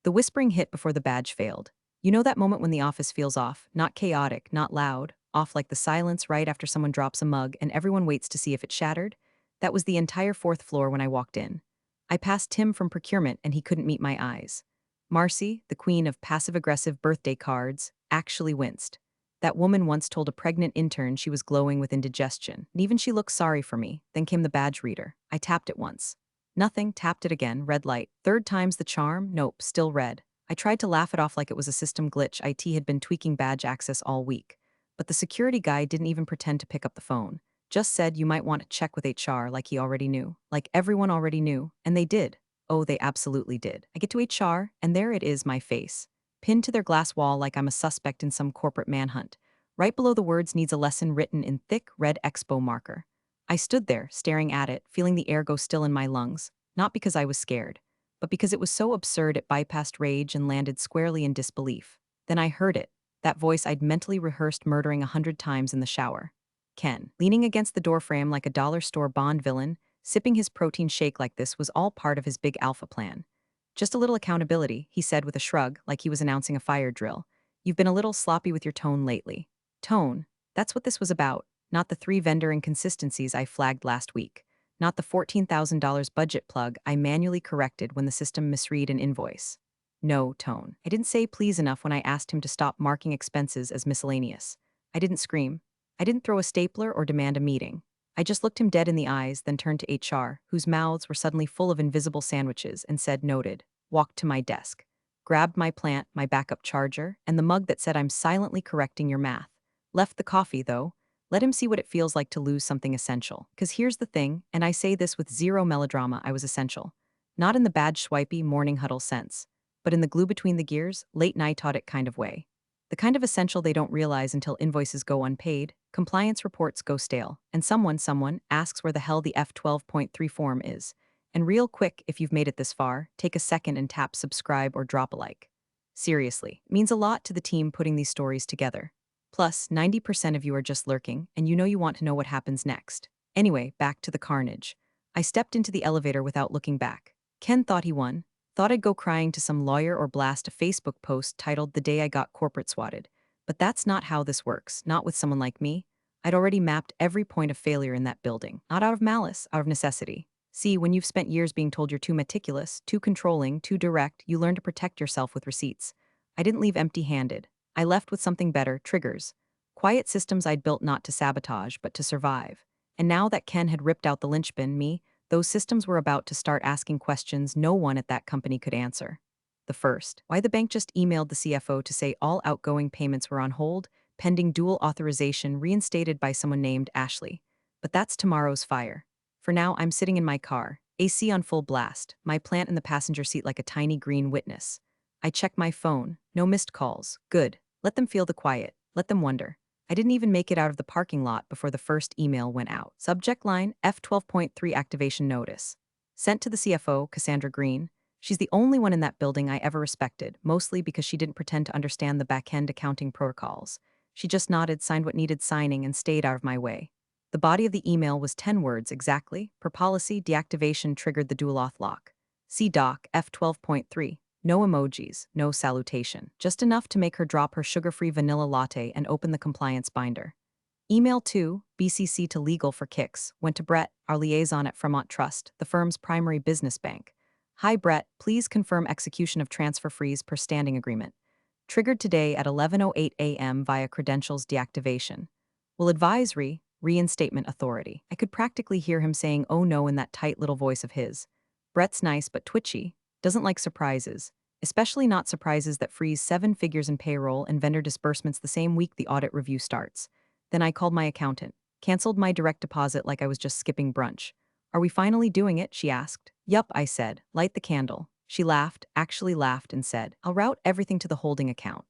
The whispering hit before the badge failed. You know that moment when the office feels off, not chaotic, not loud, off like the silence right after someone drops a mug and everyone waits to see if it shattered? That was the entire fourth floor when I walked in. I passed Tim from procurement and he couldn't meet my eyes. Marcy, the queen of passive-aggressive birthday cards, actually winced. That woman once told a pregnant intern she was glowing with indigestion, and even she looked sorry for me. Then came the badge reader. I tapped it once. Nothing, tapped it again, red light. Third time's the charm, nope, still red. I tried to laugh it off like it was a system glitch. IT had been tweaking badge access all week. But the security guy didn't even pretend to pick up the phone. Just said you might want to check with HR like he already knew. Like everyone already knew. And they did. Oh, they absolutely did. I get to HR, and there it is, my face. Pinned to their glass wall like I'm a suspect in some corporate manhunt. Right below the words needs a lesson written in thick red expo marker. I stood there, staring at it, feeling the air go still in my lungs, not because I was scared, but because it was so absurd it bypassed rage and landed squarely in disbelief. Then I heard it, that voice I'd mentally rehearsed murdering 100 times in the shower. Ken, leaning against the doorframe like a dollar store Bond villain, sipping his protein shake like this was all part of his big alpha plan. Just a little accountability, he said with a shrug, like he was announcing a fire drill. You've been a little sloppy with your tone lately. Tone, that's what this was about, not the 3 vendor inconsistencies I flagged last week, not the $14,000 budget plug I manually corrected when the system misread an invoice. No, Tone. I didn't say please enough when I asked him to stop marking expenses as miscellaneous. I didn't scream. I didn't throw a stapler or demand a meeting. I just looked him dead in the eyes, then turned to HR, whose mouths were suddenly full of invisible sandwiches, and said noted, walked to my desk, grabbed my plant, my backup charger, and the mug that said I'm silently correcting your math. Left the coffee, though. Let him see what it feels like to lose something essential. Because here's the thing, and I say this with zero melodrama, I was essential. Not in the bad swipey morning huddle sense, but in the glue between the gears, late night audit kind of way. The kind of essential they don't realize until invoices go unpaid, compliance reports go stale, and someone asks where the hell the F12.3 form is. And real quick, if you've made it this far, take a second and tap subscribe or drop a like. Seriously, it means a lot to the team putting these stories together. Plus, 90% of you are just lurking, and you know you want to know what happens next. Anyway, back to the carnage. I stepped into the elevator without looking back. Ken thought he won. Thought I'd go crying to some lawyer or blast a Facebook post titled "The Day I Got Corporate Swatted." But that's not how this works, not with someone like me. I'd already mapped every point of failure in that building, not out of malice, out of necessity. See, when you've spent years being told you're too meticulous, too controlling, too direct, you learn to protect yourself with receipts. I didn't leave empty-handed. I left with something better, triggers. Quiet systems I'd built not to sabotage, but to survive. And now that Ken had ripped out the linchpin, me, those systems were about to start asking questions no one at that company could answer. The first, why the bank just emailed the CFO to say all outgoing payments were on hold, pending dual authorization reinstated by someone named Ashley. But that's tomorrow's fire. For now, I'm sitting in my car, AC on full blast, my plant in the passenger seat like a tiny green witness. I check my phone, no missed calls, good. Let them feel the quiet, let them wonder. I didn't even make it out of the parking lot before the first email went out. Subject line, F12.3 activation notice. Sent to the CFO, Cassandra Green. She's the only one in that building I ever respected, mostly because she didn't pretend to understand the back-end accounting protocols. She just nodded, signed what needed signing, and stayed out of my way. The body of the email was 10 words exactly. Per policy, deactivation triggered the dual auth lock. See doc, F12.3. No emojis, no salutation. Just enough to make her drop her sugar-free vanilla latte and open the compliance binder. Email 2, BCC to legal for kicks, went to Brett, our liaison at Fremont Trust, the firm's primary business bank. Hi Brett, please confirm execution of transfer freeze per standing agreement. Triggered today at 11:08 a.m. via credentials deactivation. Will advise reinstatement authority. I could practically hear him saying oh no in that tight little voice of his. Brett's nice but twitchy, doesn't like surprises. Especially not surprises that freeze 7 figures in payroll and vendor disbursements the same week the audit review starts. Then I called my accountant, canceled my direct deposit like I was just skipping brunch. Are we finally doing it? She asked. Yup, I said. Light the candle. She laughed, actually laughed, and said, I'll route everything to the holding account.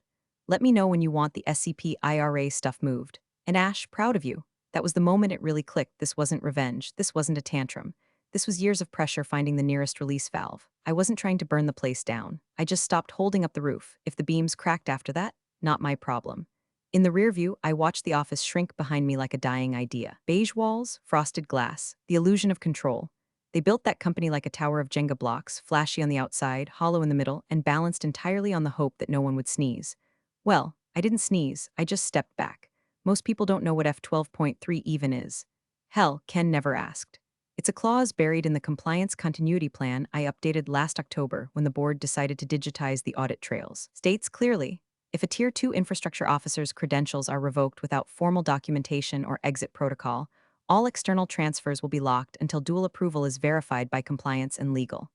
Let me know when you want the SCP IRA stuff moved. And Ash, proud of you. That was the moment it really clicked. This wasn't revenge. This wasn't a tantrum. This was years of pressure finding the nearest release valve. I wasn't trying to burn the place down. I just stopped holding up the roof. If the beams cracked after that, not my problem. In the rear view, I watched the office shrink behind me like a dying idea. Beige walls, frosted glass, the illusion of control. They built that company like a tower of Jenga blocks, flashy on the outside, hollow in the middle, and balanced entirely on the hope that no one would sneeze. Well, I didn't sneeze, I just stepped back. Most people don't know what F12.3 even is. Hell, Ken never asked. It's a clause buried in the compliance continuity plan I updated last October when the board decided to digitize the audit trails. States clearly, if a Tier 2 infrastructure officer's credentials are revoked without formal documentation or exit protocol, all external transfers will be locked until dual approval is verified by compliance and legal.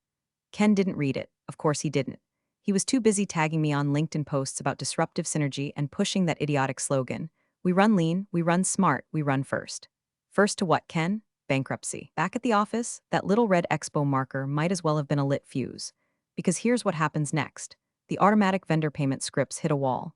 Ken didn't read it. Of course he didn't. He was too busy tagging me on LinkedIn posts about disruptive synergy and pushing that idiotic slogan, "We run lean, we run smart, we run first." First to what, Ken? Bankruptcy. Back at the office, that little red expo marker might as well have been a lit fuse. Because here's what happens next. The automatic vendor payment scripts hit a wall.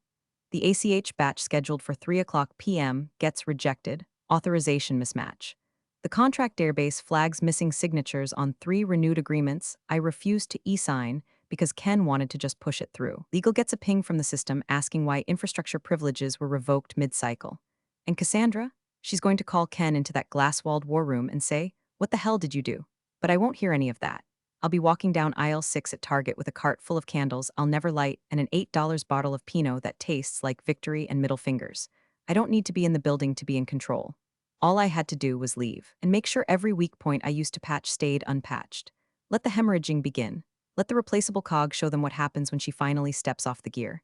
The ACH batch scheduled for 3 p.m. gets rejected, authorization mismatch. The contract database flags missing signatures on 3 renewed agreements I refused to e-sign because Ken wanted to just push it through. Legal gets a ping from the system asking why infrastructure privileges were revoked mid-cycle. And Cassandra? She's going to call Ken into that glass-walled war room and say, "What the hell did you do?" But I won't hear any of that. I'll be walking down aisle 6 at Target with a cart full of candles I'll never light and an $8 bottle of Pinot that tastes like victory and middle fingers. I don't need to be in the building to be in control. All I had to do was leave and make sure every weak point I used to patch stayed unpatched. Let the hemorrhaging begin. Let the replaceable cog show them what happens when she finally steps off the gear.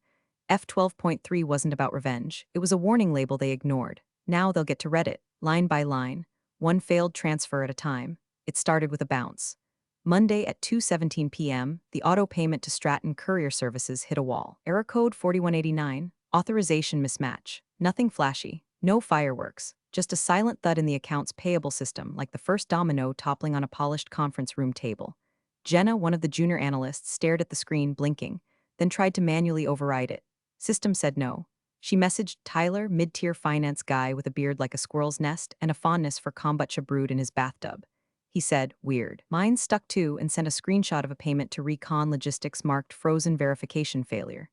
F12.3 wasn't about revenge. It was a warning label they ignored. Now they'll get to read it, line by line, one failed transfer at a time. It started with a bounce. Monday at 2:17 p.m., the auto payment to Stratton Courier Services hit a wall. Error code 4189, authorization mismatch. Nothing flashy, no fireworks, just a silent thud in the accounts payable system like the first domino toppling on a polished conference room table. Jenna, one of the junior analysts, stared at the screen, blinking, then tried to manually override it. System said no. She messaged Tyler, mid-tier finance guy with a beard like a squirrel's nest and a fondness for kombucha brewed in his bathtub. He said, "Weird." Mine stuck too and sent a screenshot of a payment to Recon Logistics marked frozen verification failure.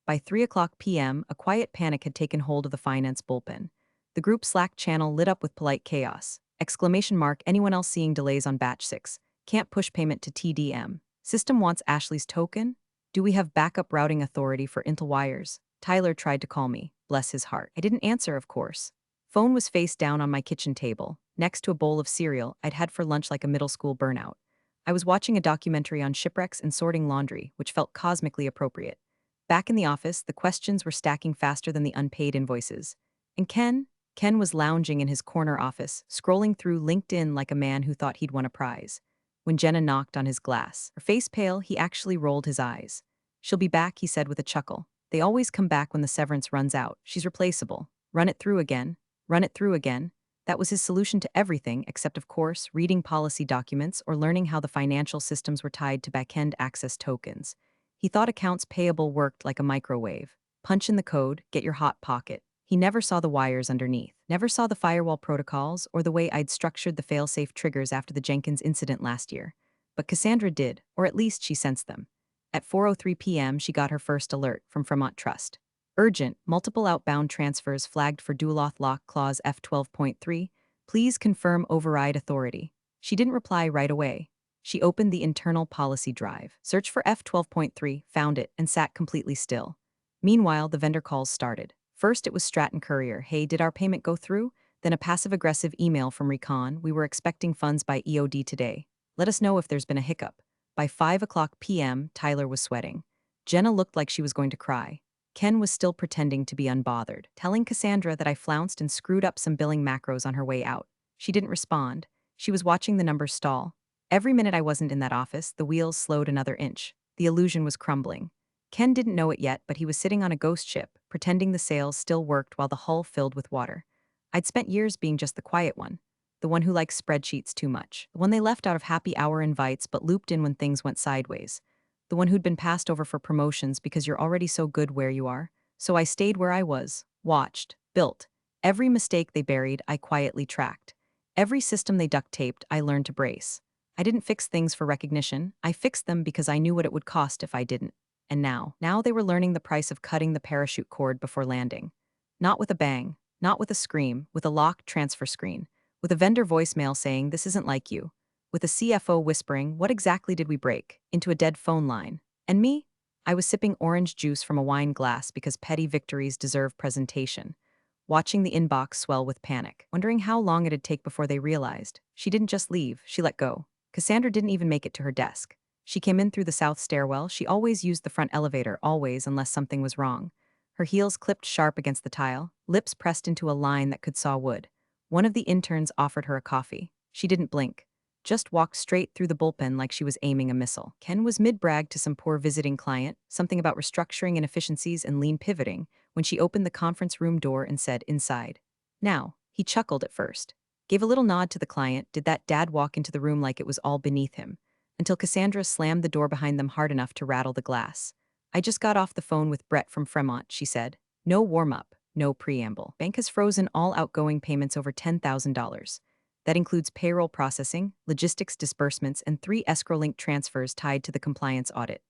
By 3 p.m., a quiet panic had taken hold of the finance bullpen. The group Slack channel lit up with polite chaos. Exclamation mark, anyone else seeing delays on batch 6? Can't push payment to TDM. System wants Ashley's token? Do we have backup routing authority for Intel wires? Tyler tried to call me, bless his heart. I didn't answer, of course. Phone was face down on my kitchen table, next to a bowl of cereal I'd had for lunch like a middle school burnout. I was watching a documentary on shipwrecks and sorting laundry, which felt cosmically appropriate. Back in the office, the questions were stacking faster than the unpaid invoices. And Ken was lounging in his corner office, scrolling through LinkedIn like a man who thought he'd won a prize. When Jenna knocked on his glass, her face pale, he actually rolled his eyes. "She'll be back," he said with a chuckle. "They always come back when the severance runs out. She's replaceable. Run it through again. Run it through again." That was his solution to everything except, of course, reading policy documents or learning how the financial systems were tied to back-end access tokens. He thought accounts payable worked like a microwave. Punch in the code, get your hot pocket. He never saw the wires underneath, never saw the firewall protocols or the way I'd structured the fail-safe triggers after the Jenkins incident last year. But Cassandra did, or at least she sensed them. At 4:03 p.m., she got her first alert from Vermont Trust. Urgent, multiple outbound transfers flagged for dual auth lock clause F12.3. Please confirm override authority. She didn't reply right away. She opened the internal policy drive, searched for F12.3, found it, and sat completely still. Meanwhile, the vendor calls started. First, it was Stratton Courier. "Hey, did our payment go through?" Then a passive-aggressive email from Recon. "We were expecting funds by EOD today. Let us know if there's been a hiccup." By 5 p.m., Tyler was sweating. Jenna looked like she was going to cry. Ken was still pretending to be unbothered, telling Cassandra that I flounced and screwed up some billing macros on her way out. She didn't respond. She was watching the numbers stall. Every minute I wasn't in that office, the wheels slowed another inch. The illusion was crumbling. Ken didn't know it yet, but he was sitting on a ghost ship, pretending the sails still worked while the hull filled with water. I'd spent years being just the quiet one, the one who likes spreadsheets too much, the one they left out of happy hour invites but looped in when things went sideways, the one who'd been passed over for promotions because you're already so good where you are. So I stayed where I was, watched, built. Every mistake they buried, I quietly tracked. Every system they duct taped, I learned to brace. I didn't fix things for recognition. I fixed them because I knew what it would cost if I didn't. And now they were learning the price of cutting the parachute cord before landing. Not with a bang, not with a scream, with a locked transfer screen, with a vendor voicemail saying, "This isn't like you," with a CFO whispering, "What exactly did we break?" into a dead phone line. And me? I was sipping orange juice from a wine glass because petty victories deserve presentation, watching the inbox swell with panic, wondering how long it'd take before they realized. She didn't just leave, she let go. Cassandra didn't even make it to her desk. She came in through the south stairwell. She always used the front elevator, always, unless something was wrong. Her heels clipped sharp against the tile, lips pressed into a line that could saw wood. One of the interns offered her a coffee. She didn't blink, just walked straight through the bullpen like she was aiming a missile. Ken was mid-brag to some poor visiting client, something about restructuring inefficiencies and lean pivoting, when she opened the conference room door and said, "Inside." Now, he chuckled at first, gave a little nod to the client, did that dad walk into the room like it was all beneath him, until Cassandra slammed the door behind them hard enough to rattle the glass. "I just got off the phone with Brett from Fremont," she said. "No warm-up, no preamble. Bank has frozen all outgoing payments over $10,000. That includes payroll processing, logistics disbursements, and 3 escrow-linked transfers tied to the compliance audit.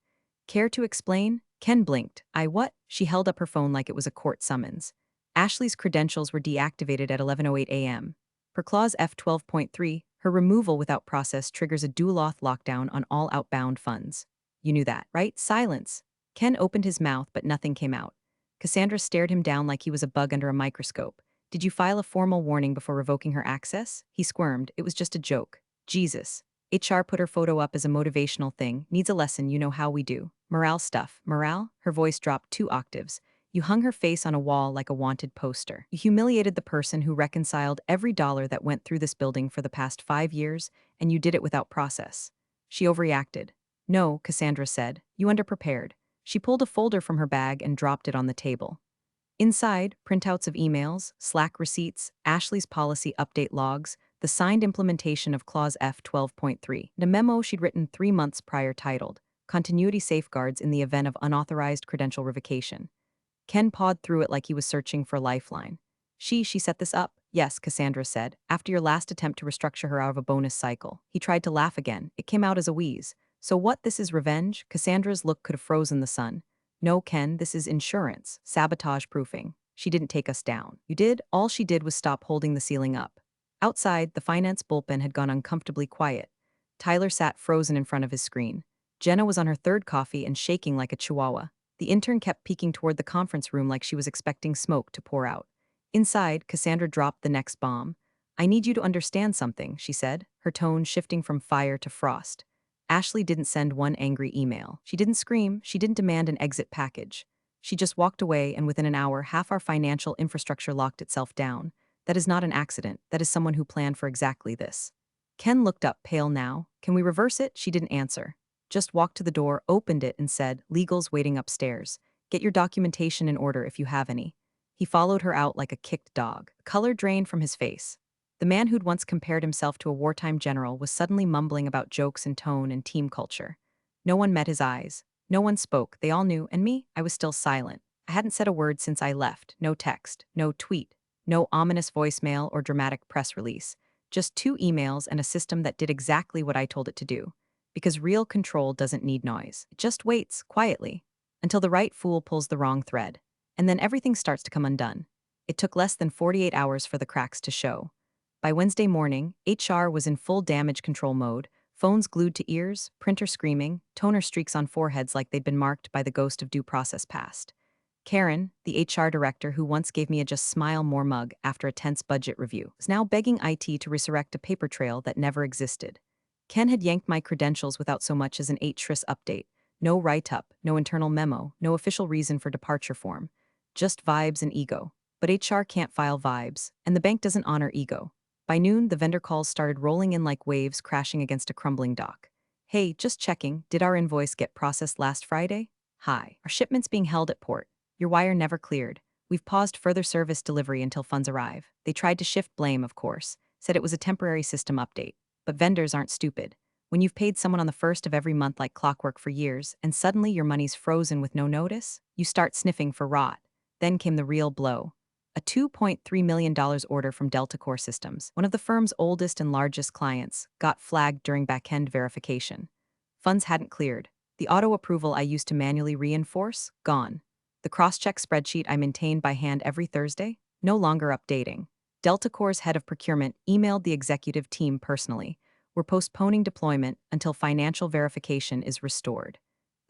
Care to explain?" Ken blinked. "I what?" She held up her phone like it was a court summons. Ashley's credentials were deactivated at 11:08 a.m. Per Clause F12.3, her removal without process triggers a dual auth lockdown on all outbound funds. "You knew that, right?" Silence. Ken opened his mouth, but nothing came out. Cassandra stared him down like he was a bug under a microscope. "Did you file a formal warning before revoking her access?" He squirmed. "It was just a joke." "Jesus." HR put her photo up as a motivational thing. "Needs a lesson, you know how we do." "Morale stuff." "Morale?" Her voice dropped 2 octaves. "You hung her face on a wall like a wanted poster. You humiliated the person who reconciled every dollar that went through this building for the past 5 years, and you did it without process." She overreacted. "No," Cassandra said. "You underprepared." She pulled a folder from her bag and dropped it on the table. Inside, printouts of emails, Slack receipts, Ashley's policy update logs, the signed implementation of Clause F12.3, and a memo she'd written 3 months prior titled, "Continuity Safeguards in the Event of Unauthorized Credential Revocation." Ken pawed through it like he was searching for a lifeline. She set this up?" "Yes," Cassandra said, "after your last attempt to restructure her out of a bonus cycle." He tried to laugh again. It came out as a wheeze. "So what, this is revenge?" Cassandra's look could have frozen the sun. "No, Ken, this is insurance, sabotage proofing. She didn't take us down." "You did?" All she did was stop holding the ceiling up. Outside, the finance bullpen had gone uncomfortably quiet. Tyler sat frozen in front of his screen. Jenna was on her 3rd coffee and shaking like a chihuahua. The intern kept peeking toward the conference room like she was expecting smoke to pour out. Inside, Cassandra dropped the next bomb. "I need you to understand something," she said, her tone shifting from fire to frost. "Ashley didn't send one angry email. She didn't scream, she didn't demand an exit package. She just walked away, and within an hour, half our financial infrastructure locked itself down. That is not an accident, that is someone who planned for exactly this." Ken looked up, pale now. "Can we reverse it?" She didn't answer. Just walked to the door, opened it, and said, "Legal's waiting upstairs. Get your documentation in order if you have any." He followed her out like a kicked dog. Color drained from his face. The man who'd once compared himself to a wartime general was suddenly mumbling about jokes and tone and team culture. No one met his eyes. No one spoke. They all knew, and me, I was still silent. I hadn't said a word since I left. No text, no tweet, no ominous voicemail or dramatic press release. Just 2 emails and a system that did exactly what I told it to do. Because real control doesn't need noise. It just waits, quietly, until the right fool pulls the wrong thread. And then everything starts to come undone. It took less than 48 hours for the cracks to show. By Wednesday morning, HR was in full damage control mode, phones glued to ears, printer screaming, toner streaks on foreheads like they'd been marked by the ghost of due process past. Karen, the HR director who once gave me a just smile more mug after a tense budget review, was now begging IT to resurrect a paper trail that never existed. Ken had yanked my credentials without so much as an 8-tris update. No write-up, no internal memo, no official reason for departure form. Just vibes and ego. But HR can't file vibes, and the bank doesn't honor ego. By noon, the vendor calls started rolling in like waves crashing against a crumbling dock. "Hey, just checking, did our invoice get processed last Friday?" "Hi. Our shipment's being held at port. Your wire never cleared. We've paused further service delivery until funds arrive." They tried to shift blame, of course, said it was a temporary system update. But vendors aren't stupid. When you've paid someone on the 1st of every month like clockwork for years, and suddenly your money's frozen with no notice, you start sniffing for rot. Then came the real blow. A $2.3 million order from Delta Core Systems, one of the firm's oldest and largest clients, got flagged during back-end verification. Funds hadn't cleared. The auto-approval I used to manually reinforce, gone. The cross-check spreadsheet I maintained by hand every Thursday, no longer updating. Delta Core's head of procurement emailed the executive team personally. We're postponing deployment until financial verification is restored.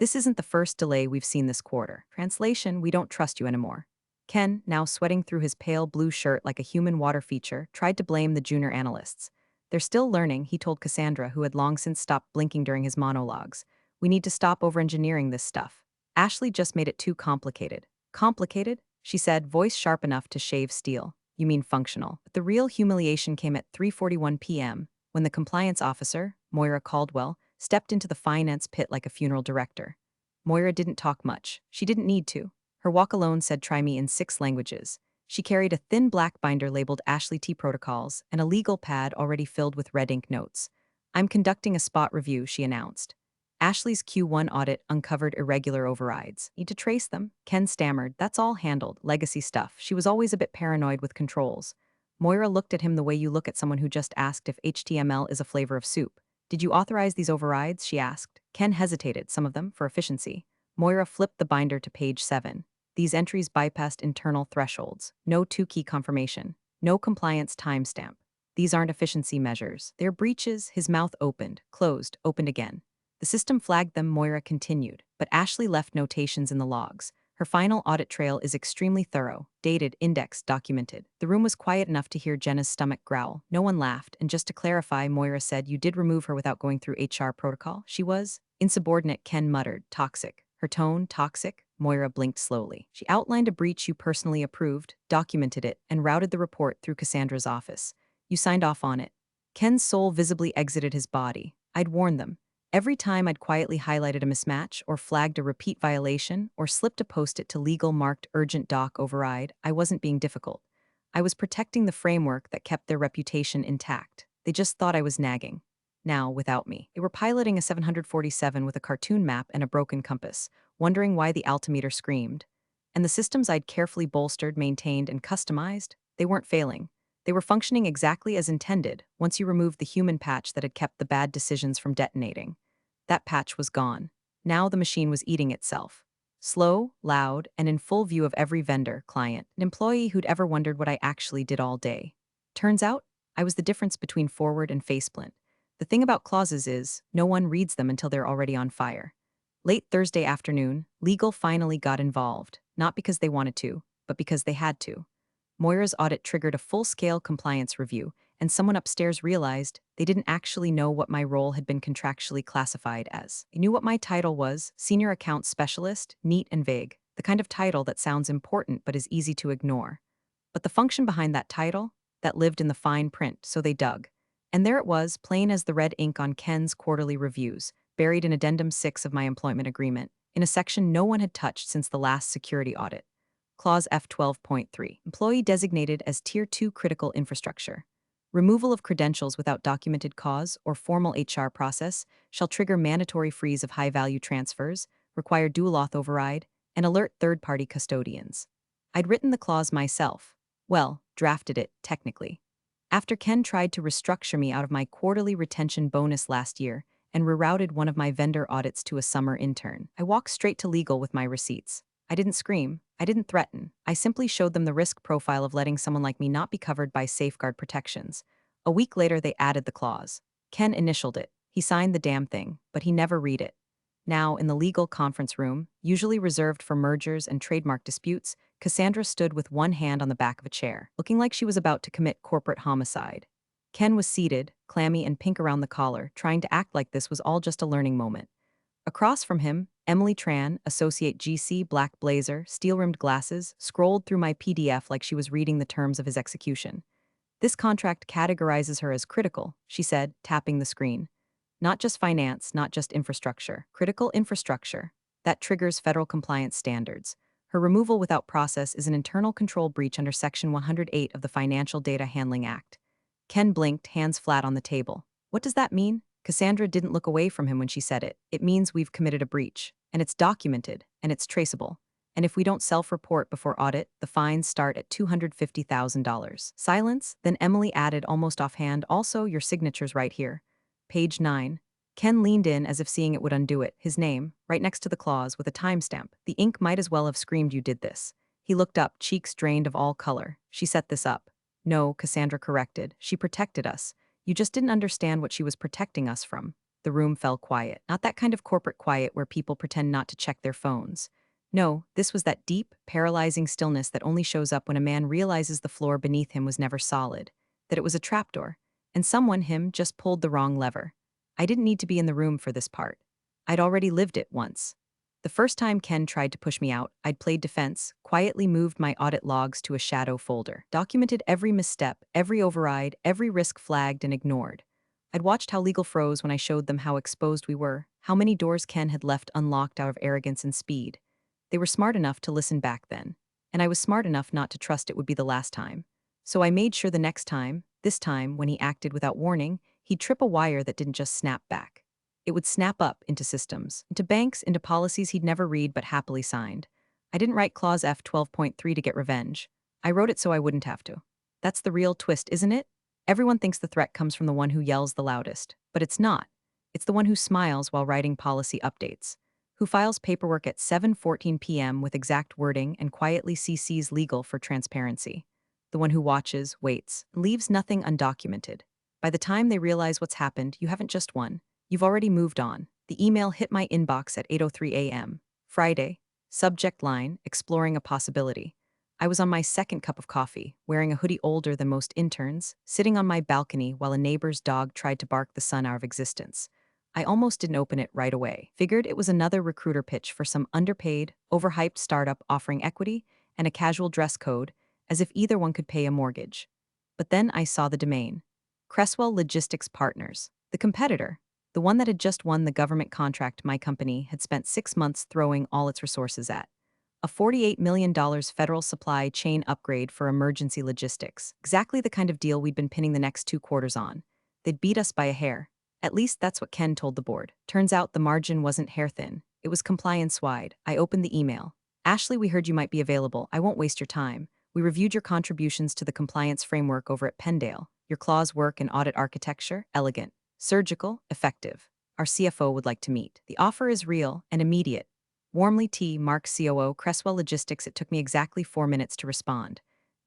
This isn't the first delay we've seen this quarter. Translation, we don't trust you anymore. Ken, now sweating through his pale blue shirt like a human water feature, tried to blame the junior analysts. They're still learning, he told Cassandra, who had long since stopped blinking during his monologues. We need to stop over-engineering this stuff. Ashley just made it too complicated. Complicated? She said, voice sharp enough to shave steel. You mean functional. But the real humiliation came at 3:41 p.m., when the compliance officer, Moira Caldwell, stepped into the finance pit like a funeral director. Moira didn't talk much. She didn't need to. Her walk alone said try me in 6 languages. She carried a thin black binder labeled Ashley T. Protocols and a legal pad already filled with red ink notes. I'm conducting a spot review, she announced. Ashley's Q1 audit uncovered irregular overrides. Need to trace them? Ken stammered. That's all handled. Legacy stuff. She was always a bit paranoid with controls. Moira looked at him the way you look at someone who just asked if HTML is a flavor of soup. Did you authorize these overrides? She asked. Ken hesitated, some of them, for efficiency. Moira flipped the binder to page 7. These entries bypassed internal thresholds. No two-key confirmation. No compliance timestamp. These aren't efficiency measures. They're breaches. His mouth opened, closed, opened again. The system flagged them, Moira continued, but Ashley left notations in the logs. Her final audit trail is extremely thorough, dated, indexed, documented. The room was quiet enough to hear Jenna's stomach growl. No one laughed, and just to clarify, Moira said you did remove her without going through HR protocol. She was insubordinate, Ken muttered. Toxic. Her tone, toxic? Moira blinked slowly. She outlined a breach you personally approved, documented it, and routed the report through Cassandra's office. You signed off on it. Ken's soul visibly exited his body. I'd warned them. Every time I'd quietly highlighted a mismatch, or flagged a repeat violation, or slipped a post-it to legal marked urgent doc override, I wasn't being difficult. I was protecting the framework that kept their reputation intact. They just thought I was nagging. Now, without me. They were piloting a 747 with a cartoon map and a broken compass, wondering why the altimeter screamed. And the systems I'd carefully bolstered, maintained, and customized, they weren't failing. They were functioning exactly as intended once you removed the human patch that had kept the bad decisions from detonating. That patch was gone. Now the machine was eating itself. Slow, loud, and in full view of every vendor, client, and employee who'd ever wondered what I actually did all day. Turns out, I was the difference between forward and faceplint. The thing about clauses is, no one reads them until they're already on fire. Late Thursday afternoon, legal finally got involved, not because they wanted to, but because they had to. Moira's audit triggered a full-scale compliance review, and someone upstairs realized they didn't actually know what my role had been contractually classified as. They knew what my title was, Senior Accounts Specialist, neat and vague, the kind of title that sounds important but is easy to ignore. But the function behind that title, that lived in the fine print, so they dug. And there it was, plain as the red ink on Ken's quarterly reviews, buried in Addendum 6 of my employment agreement, in a section no one had touched since the last security audit. Clause F12.3. Employee designated as Tier 2 critical infrastructure. Removal of credentials without documented cause or formal HR process shall trigger mandatory freeze of high-value transfers, require dual auth override, and alert third-party custodians. I'd written the clause myself. Well, drafted it, technically. After Ken tried to restructure me out of my quarterly retention bonus last year and rerouted one of my vendor audits to a summer intern, I walked straight to legal with my receipts. I didn't scream. I didn't threaten. I simply showed them the risk profile of letting someone like me not be covered by safeguard protections. A week later, they added the clause. Ken initialed it. He signed the damn thing, but he never read it. Now, in the legal conference room, usually reserved for mergers and trademark disputes, Cassandra stood with one hand on the back of a chair, looking like she was about to commit corporate homicide. Ken was seated, clammy and pink around the collar, trying to act like this was all just a learning moment. Across from him, Emily Tran, Associate GC, black blazer, steel-rimmed glasses, scrolled through my PDF like she was reading the terms of his execution. This contract categorizes her as critical, she said, tapping the screen. Not just finance, not just infrastructure. Critical infrastructure. That triggers federal compliance standards. Her removal without process is an internal control breach under Section 108 of the Financial Data Handling Act. Ken blinked, hands flat on the table. What does that mean? Cassandra didn't look away from him when she said it. It means we've committed a breach, and it's documented, and it's traceable. And if we don't self-report before audit, the fines start at $250,000. Silence, then Emily added almost offhand, also your signature's right here. Page 9. Ken leaned in as if seeing it would undo it, his name, right next to the clause with a timestamp. The ink might as well have screamed you did this. He looked up, cheeks drained of all color. She set this up. No, Cassandra corrected. She protected us. You just didn't understand what she was protecting us from. The room fell quiet. Not that kind of corporate quiet where people pretend not to check their phones. No, this was that deep, paralyzing stillness that only shows up when a man realizes the floor beneath him was never solid, that it was a trapdoor, and someone, him, just pulled the wrong lever. I didn't need to be in the room for this part. I'd already lived it once. The first time Ken tried to push me out, I'd played defense, quietly moved my audit logs to a shadow folder, documented every misstep, every override, every risk flagged and ignored. I'd watched how legal froze when I showed them how exposed we were, how many doors Ken had left unlocked out of arrogance and speed. They were smart enough to listen back then, and I was smart enough not to trust it would be the last time. So I made sure the next time, this time, when he acted without warning, he'd trip a wire that didn't just snap back. It would snap up into systems, into banks, into policies he'd never read but happily signed. I didn't write Clause F 12.3 to get revenge. I wrote it so I wouldn't have to. That's the real twist, isn't it? Everyone thinks the threat comes from the one who yells the loudest, but it's not. It's the one who smiles while writing policy updates, who files paperwork at 7:14 p.m. with exact wording and quietly CCs legal for transparency. The one who watches, waits, and leaves nothing undocumented. By the time they realize what's happened, you haven't just won. You've already moved on. The email hit my inbox at 8:03 a.m. Friday. Subject line, exploring a possibility. I was on my second cup of coffee, wearing a hoodie older than most interns, sitting on my balcony while a neighbor's dog tried to bark the sun out of existence. I almost didn't open it right away. Figured it was another recruiter pitch for some underpaid, overhyped startup offering equity and a casual dress code, as if either one could pay a mortgage. But then I saw the domain. Cresswell Logistics Partners, the competitor, the one that had just won the government contract my company had spent 6 months throwing all its resources at. A $48 million federal supply chain upgrade for emergency logistics. Exactly the kind of deal we'd been pinning the next 2 quarters on. They'd beat us by a hair. At least that's what Ken told the board. Turns out the margin wasn't hair thin. It was compliance-wide. I opened the email. Ashley, we heard you might be available. I won't waste your time. We reviewed your contributions to the compliance framework over at Pendale. Your clause work and audit architecture, elegant. Surgical, effective. Our CFO would like to meet. The offer is real and immediate. Warmly T. Marks, COO, Cresswell Logistics. It took me exactly 4 minutes to respond.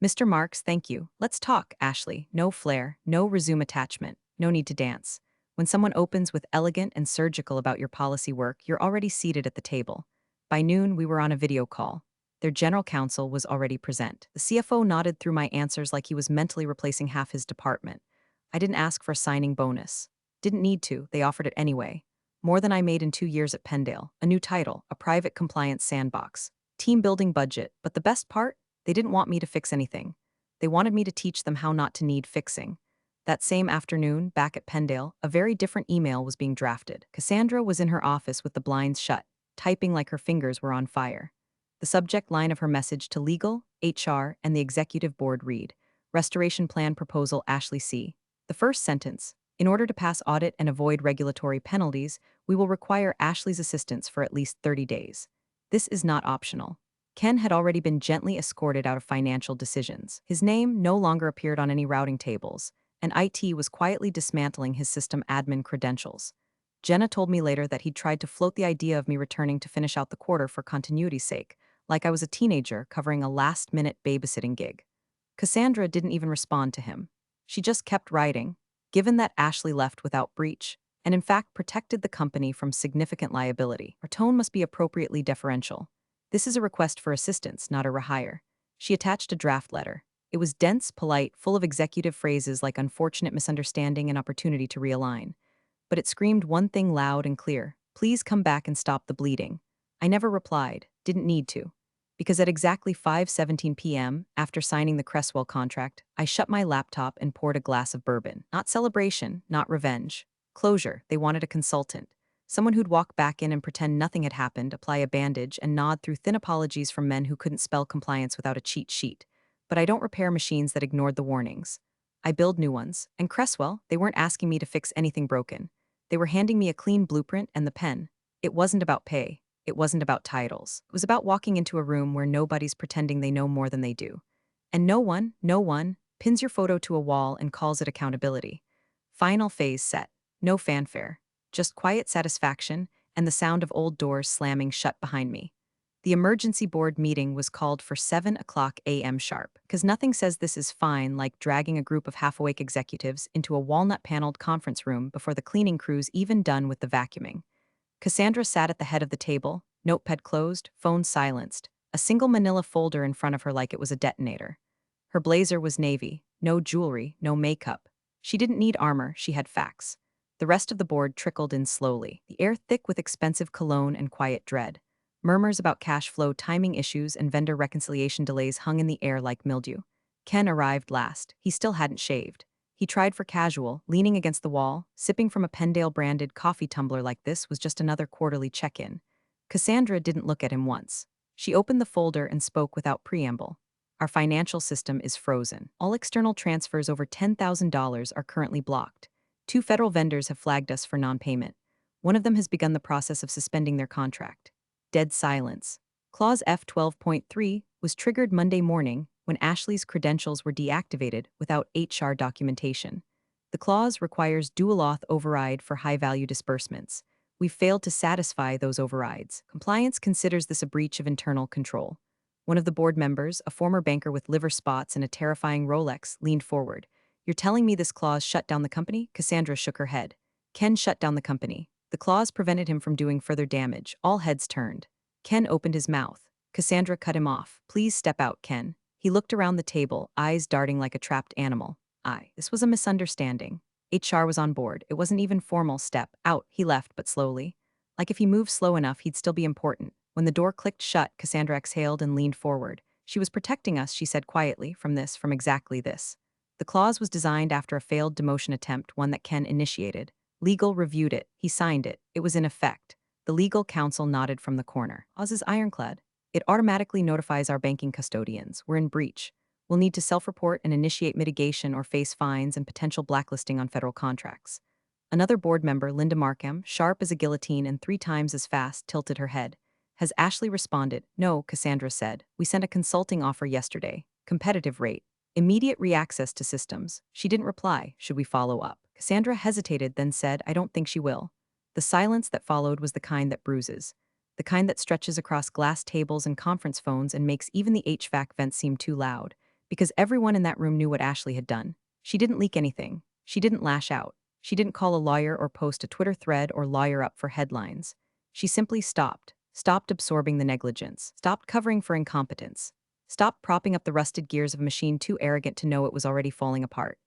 Mr. Marks, thank you. Let's talk, Ashley. No flair, no resume attachment, no need to dance. When someone opens with elegant and surgical about your policy work, you're already seated at the table. By noon, we were on a video call. Their general counsel was already present. The CFO nodded through my answers like he was mentally replacing half his department. I didn't ask for a signing bonus. Didn't need to, they offered it anyway. More than I made in 2 years at Pendale, a new title, a private compliance sandbox, team building budget, but the best part? They didn't want me to fix anything. They wanted me to teach them how not to need fixing. That same afternoon, back at Pendale, a very different email was being drafted. Cassandra was in her office with the blinds shut, typing like her fingers were on fire. The subject line of her message to legal, HR, and the executive board read, Restoration Plan Proposal Ashley C. The first sentence, in order to pass audit and avoid regulatory penalties, we will require Ashley's assistance for at least 30 days. This is not optional. Ken had already been gently escorted out of financial decisions. His name no longer appeared on any routing tables, and IT was quietly dismantling his system admin credentials. Jenna told me later that he'd tried to float the idea of me returning to finish out the quarter for continuity's sake, like I was a teenager covering a last-minute babysitting gig. Cassandra didn't even respond to him. She just kept writing, given that Ashley left without breach, and in fact protected the company from significant liability. Her tone must be appropriately deferential. This is a request for assistance, not a rehire. She attached a draft letter. It was dense, polite, full of executive phrases like unfortunate misunderstanding and opportunity to realign. But it screamed one thing loud and clear: please come back and stop the bleeding. I never replied, didn't need to. Because at exactly 5:17 p.m., after signing the Cresswell contract, I shut my laptop and poured a glass of bourbon. Not celebration, not revenge. Closure. They wanted a consultant. Someone who'd walk back in and pretend nothing had happened, apply a bandage, and nod through thin apologies from men who couldn't spell compliance without a cheat sheet. But I don't repair machines that ignored the warnings. I build new ones. And Cresswell, they weren't asking me to fix anything broken. They were handing me a clean blueprint and the pen. It wasn't about pay. It wasn't about titles. It was about walking into a room where nobody's pretending they know more than they do. And no one, pins your photo to a wall and calls it accountability. Final phase set. No fanfare. Just quiet satisfaction and the sound of old doors slamming shut behind me. The emergency board meeting was called for 7 o'clock a.m. sharp, because nothing says this is fine like dragging a group of half-awake executives into a walnut-paneled conference room before the cleaning crew's even done with the vacuuming. Cassandra sat at the head of the table, notepad closed, phone silenced, a single manila folder in front of her like it was a detonator. Her blazer was navy, no jewelry, no makeup. She didn't need armor, she had facts. The rest of the board trickled in slowly, the air thick with expensive cologne and quiet dread. Murmurs about cash flow, timing issues, and vendor reconciliation delays hung in the air like mildew. Ken arrived last. He still hadn't shaved. He tried for casual, leaning against the wall, sipping from a Pendale-branded coffee tumbler like this was just another quarterly check-in. Cassandra didn't look at him once. She opened the folder and spoke without preamble. Our financial system is frozen. All external transfers over $10,000 are currently blocked. 2 federal vendors have flagged us for non-payment. One of them has begun the process of suspending their contract. Dead silence. Clause F12.3 was triggered Monday morning when Ashley's credentials were deactivated without HR documentation. The clause requires dual auth override for high-value disbursements. We've failed to satisfy those overrides. Compliance considers this a breach of internal control. One of the board members, a former banker with liver spots and a terrifying Rolex, leaned forward. "You're telling me this clause shut down the company?" Cassandra shook her head. Ken shut down the company. The clause prevented him from doing further damage. All heads turned. Ken opened his mouth. Cassandra cut him off. "Please step out, Ken." He looked around the table, eyes darting like a trapped animal. This was a misunderstanding. HR was on board. It wasn't even formal. Step out. He left, but slowly. Like if he moved slow enough, he'd still be important. When the door clicked shut, Cassandra exhaled and leaned forward. "She was protecting us," she said quietly, from exactly this. The clause was designed after a failed demotion attempt, one that Ken initiated. Legal reviewed it. He signed it. It was in effect. The legal counsel nodded from the corner. "Oz is ironclad. It automatically notifies our banking custodians. We're in breach. We'll need to self-report and initiate mitigation or face fines and potential blacklisting on federal contracts." Another board member, Linda Markham, sharp as a guillotine and 3 times as fast, tilted her head. "Has Ashley responded?" "No," Cassandra said. "We sent a consulting offer yesterday. Competitive rate. Immediate reaccess to systems." She didn't reply. "Should we follow up?" Cassandra hesitated, then said, "I don't think she will." The silence that followed was the kind that bruises. The kind that stretches across glass tables and conference phones and makes even the HVAC vents seem too loud. Because everyone in that room knew what Ashley had done. She didn't leak anything. She didn't lash out. She didn't call a lawyer or post a Twitter thread or lawyer up for headlines. She simply stopped. Stopped absorbing the negligence. Stopped covering for incompetence. Stopped propping up the rusted gears of a machine too arrogant to know it was already falling apart.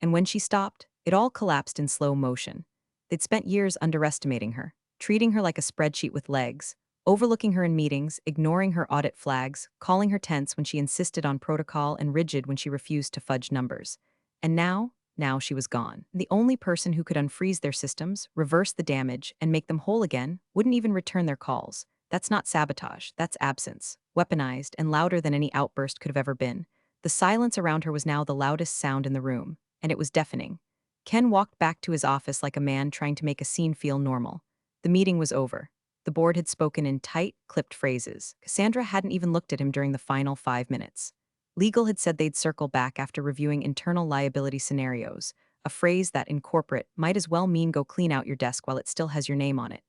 And when she stopped, it all collapsed in slow motion. They'd spent years underestimating her, treating her like a spreadsheet with legs, overlooking her in meetings, ignoring her audit flags, calling her tense when she insisted on protocol and rigid when she refused to fudge numbers. And now she was gone. The only person who could unfreeze their systems, reverse the damage, and make them whole again wouldn't even return their calls. That's not sabotage, that's absence, weaponized and louder than any outburst could have ever been. The silence around her was now the loudest sound in the room, and it was deafening. Ken walked back to his office like a man trying to make a scene feel normal. The meeting was over. The board had spoken in tight, clipped phrases. Cassandra hadn't even looked at him during the final 5 minutes. Legal had said they'd circle back after reviewing internal liability scenarios, a phrase that, in corporate, might as well mean go clean out your desk while it still has your name on it.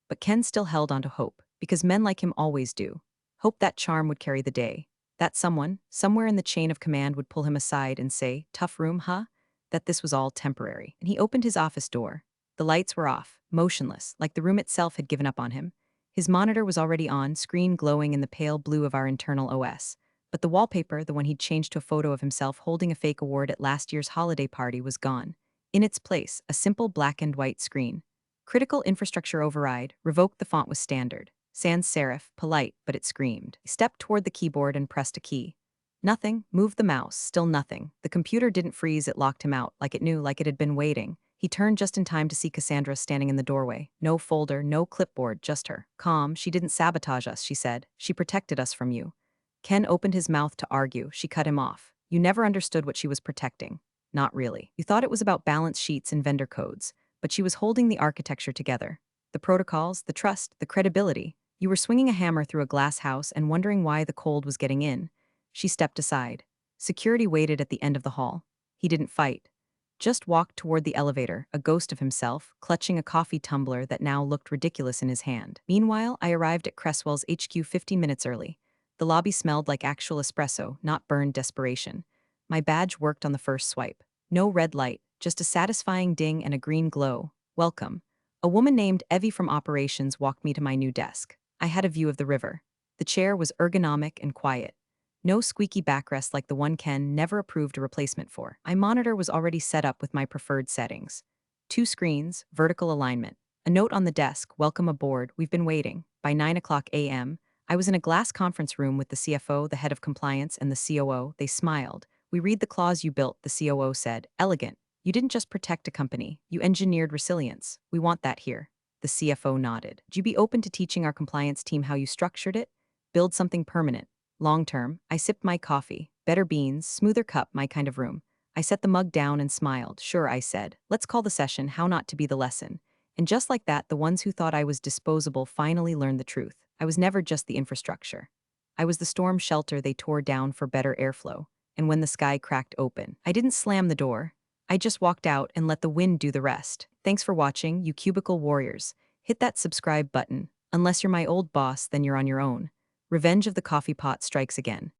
But Ken still held on to hope, because men like him always do. Hope that charm would carry the day. That someone, somewhere in the chain of command, would pull him aside and say, "Tough room, huh?" That this was all temporary. And he opened his office door. The lights were off, motionless, like the room itself had given up on him. His monitor was already on, screen glowing in the pale blue of our internal OS. But the wallpaper, the one he'd changed to a photo of himself holding a fake award at last year's holiday party, was gone. In its place, a simple black and white screen. Critical infrastructure override, revoked. The font was standard. Sans serif, polite, but it screamed. He stepped toward the keyboard and pressed a key. Nothing, moved the mouse, still nothing. The computer didn't freeze, it locked him out, like it knew, like it had been waiting. He turned just in time to see Cassandra standing in the doorway. No folder, no clipboard, just her. Calm. "She didn't sabotage us," she said. "She protected us from you." Ken opened his mouth to argue. She cut him off. "You never understood what she was protecting." "Not really. You thought it was about balance sheets and vendor codes. But she was holding the architecture together. The protocols, the trust, the credibility. You were swinging a hammer through a glass house and wondering why the cold was getting in." She stepped aside. Security waited at the end of the hall. He didn't fight. just walked toward the elevator, a ghost of himself, clutching a coffee tumbler that now looked ridiculous in his hand. Meanwhile, I arrived at Cresswell's HQ 15 minutes early. The lobby smelled like actual espresso, not burned desperation. My badge worked on the first swipe. No red light, just a satisfying ding and a green glow. Welcome. A woman named Evie from operations walked me to my new desk. I had a view of the river. The chair was ergonomic and quiet. No squeaky backrest like the one Ken never approved a replacement for. My monitor was already set up with my preferred settings. Two screens, vertical alignment. A note on the desk, welcome aboard, we've been waiting. By 9 o'clock a.m., I was in a glass conference room with the CFO, the head of compliance, and the COO. They smiled. We read the clause you built, the COO said. Elegant. You didn't just protect a company, you engineered resilience. We want that here. The CFO nodded. Would you be open to teaching our compliance team how you structured it? Build something permanent. Long term, I sipped my coffee. Better beans, smoother cup, my kind of room. I set the mug down and smiled. Sure, I said. Let's call the session How Not to Be the Lesson. And just like that, the ones who thought I was disposable finally learned the truth. I was never just the infrastructure. I was the storm shelter they tore down for better airflow. And when the sky cracked open, I didn't slam the door. I just walked out and let the wind do the rest. Thanks for watching, you cubicle warriors. Hit that subscribe button. Unless you're my old boss, then you're on your own. Revenge of the coffee pot strikes again.